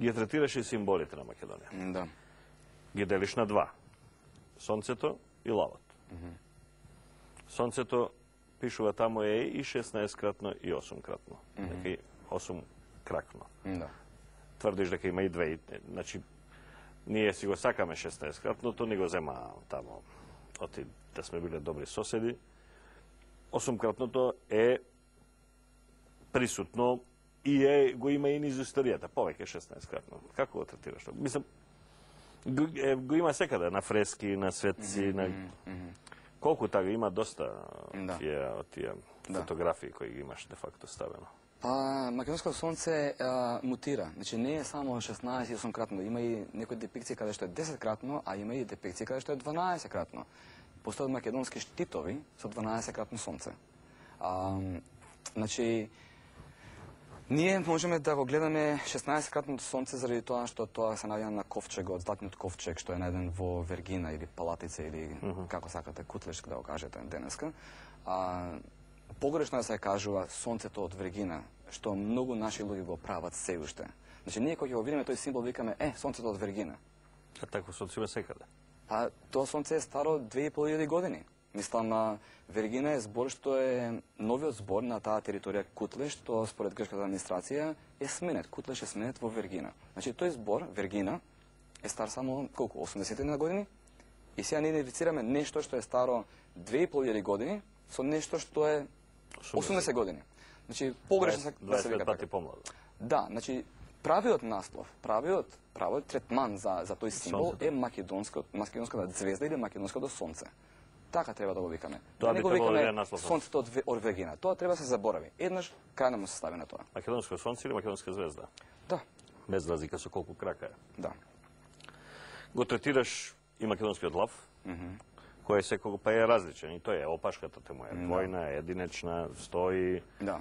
ги третираш и символите на Македонија. Да. Ги делиш на два. Сонцето и лавот. Сонцето пишува таму е и 16-кратно и 8-кратно. Дека и 8-кракно. Да. Тврдиш дека има и две. Значи, ние си го сакаме 16-кратното, ни го зема тамо, оти да сме биле добри соседи. 8-кратното е присутно и го има и низ историјата, повеќе 16-кратно. Како го третираш? Мислам, го има секаде, на фрески, на светци, на... Колку тага има доста тие фотографии кои ги имаш де факто ставено? Македонското сонце мутира. Значи не е само 16 и 8-кратно. Има и некои депикции каде што е 10-кратно, а има и депикции каде што е 12-кратно. Постојат македонски штитови со 12-кратно сонце. Значи, ние можеме да го гледаме 16-кратното сонце заради тоа што тоа се наоѓа на ковчегот, златниот ковчег што е најден во Вергина или Палатица или како сакате Кутлеш да го кажете денеска. Погрешно се кажува сонцето од Вергина, што многу наши луѓе го прават се уште. Значи ние кога ќе го видиме тој символ викаме сонцето од Вергина. А такво сонце има секаде. Тоа сонце е старо 2500 години. Мислам, Вергина е збор што е новиот збор на таа територија Кутлеш, што според грчката администрација е сменет. Кутлеш е сменет во Вергина. Значи тој збор, Вергина, е стар само колку? 80 на години? И сега ние идентифицираме нешто што е старо 2500 години со нешто што е 80 години. Значи погрешно се да се вика така. 25 пати помладо. Да, значи правиот наслов, правиот третман за тој символ е македонската звезда или македонското сонце. Така треба да го викаме. Тоа не би го требало да е викаме наслов. сонцето од Вергина. Тоа треба да се заборави. Еднаш крај му се стави на тоа. Македонско сонце или македонска звезда? Да. Без разлика со колку крака е. Да. Го третираш и македонскиот лав, кој е секој па е различен. И тој е опашката тему е двојна, единечна, стои. Да.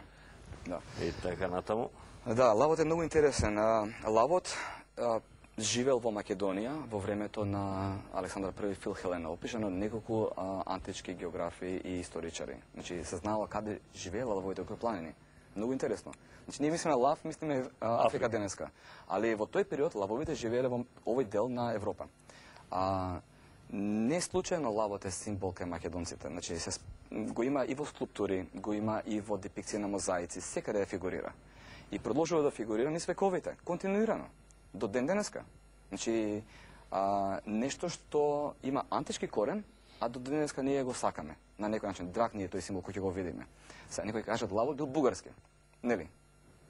Да. И така натаму. Да, лавот е многу интересен. Лавот живеел во Македонија во времето на Александар I Филхелена, опишано неколку антички географи и историчари. Значи се знаело каде живеела лавовите околу планини. Многу интересно. Значи ние мислиме лав, мислиме Африка денеска, али во тој период лавовите живееле во овој дел на Европа. Не случајно лавот е символ кај македонците. Значи го има и во скулптури, го има и во депикции на мозаици, секаде фигурира. И продолжува да фигурира низ вековите, континуирано, до ден денеска. Значи, нешто што има антички корен, а до денеска ние го сакаме. На некој начин, драг ни е тој символ кој ќе го видиме. Сега некој кажат лавот бил бугарски. Нели?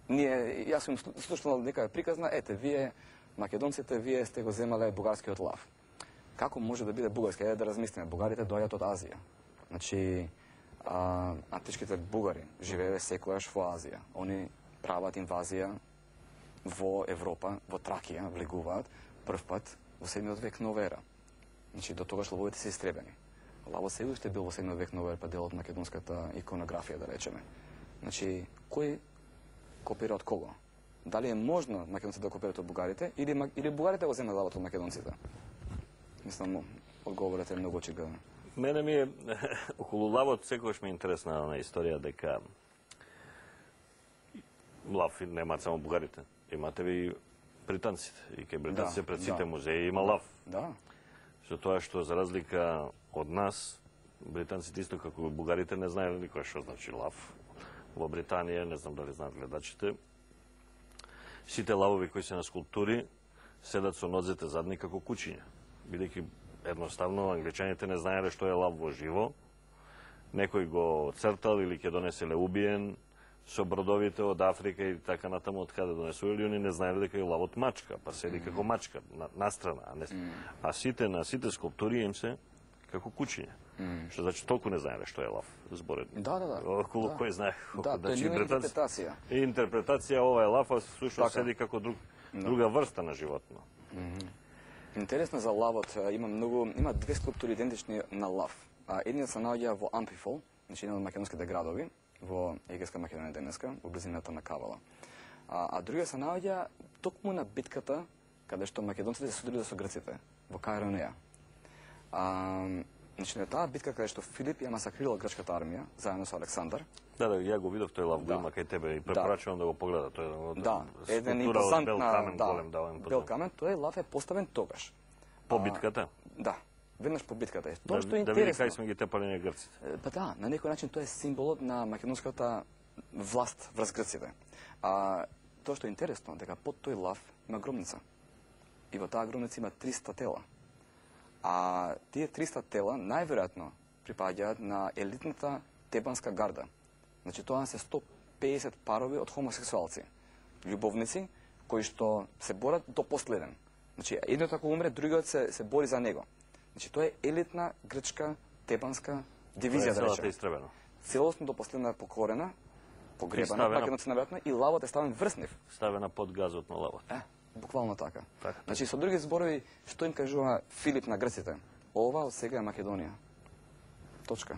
Јас сум слушнал некоја приказна, вие, македонците, вие сте го земале бугарскиот лав. Како може да биде бугарски? Да размислиме. Бугарите доаѓаат од Азија. Значи, античките бугари живееле секојаш во Азија. Они прават инвазија во Европа, во Тракија, влегуваат прв пат во 7 век нова ера. Значи, до тогаш лавовите се истребени. Лавот се уште бил во 7 век нова ера, па дел од македонската иконографија, да речеме. Значи, кој копира од кого? Дали е можно македонците да копираат од бугарите, или бугарите го земат лавот од македонците? Мислам, одговорот е многу очигледен. Мене ми е, околу лавот секогаш ми е интересна на историја дека лав немаат само бугарите, имате ви британците. И кај британците пред сите музеи има лав. Да. За тоа што за разлика од нас, британците исто како бугарите не знаеле никој што значи лав. Во Британија, не знам дали знаат гледачите, сите лавови кои се на скулптури седат со нозете задни како кучиња. Бидејќи едноставно англичаните не знаеле што е лав во живо, некој го цртал или ќе донеселе убиен со бродовите од Африка и така натаму од каде донесували, они не знаеле дека е лавот мачка, па седи како мачка настрана, а сите на сите скулптури им се како кучиња. Што значи толку не знаеле што е лав, зборед. Да. Околу кој знае колку, значи интерпретација. И интерпретација ова е лав, а слушно седи како друга врста на животно. Интересно за лавот, има две скулптури идентични на лав. Едниот се наоѓа во Амфифол, значи еден од македонските градови, во Егејска Македонија денеска, во близината на Кавала. А другиот се наоѓа токму на битката каде што македонците се судриле со грците, во Кајронеја. Значи, на таа битка каде што Филип ја масакрирал грчката армија, заедно со Александар. Да, ја го видов тој лав, го има кај тебе и препорачувам да го погледа. Тој е еден скулптура од бел импозантна, камен голем, бел камен, тој лав е поставен тогаш. По битката? Да, веднаш по битката. Тоа што Да е види интересно. кај сме ги тепали на грците. Па да, на некој начин тоа е символот на македонската власт врз грците. Тоа што е интересно, дека под тој лав има гробница. И во таа гробница има 300 тела. А тие 300 тела најверојатно припаѓаат на елитната тебанска гарда. Значи тоа се 150 парови од хомосексуалци, љубовници кои што се борат до последен. Значи едното ако умре, другиот се бори за него. Значи тоа е елитна грчка тебанска дивизија, да Целата речеме. истребена. Целосно до последна покорена, погребана, ставена- македонци наверојатно, и лавот е ставен врз нив. Ставена под газот на лавот. Буквално така. Така. Значи, со други зборови, што им кажува Филип на грците? Ова од сега е Македонија. Точка.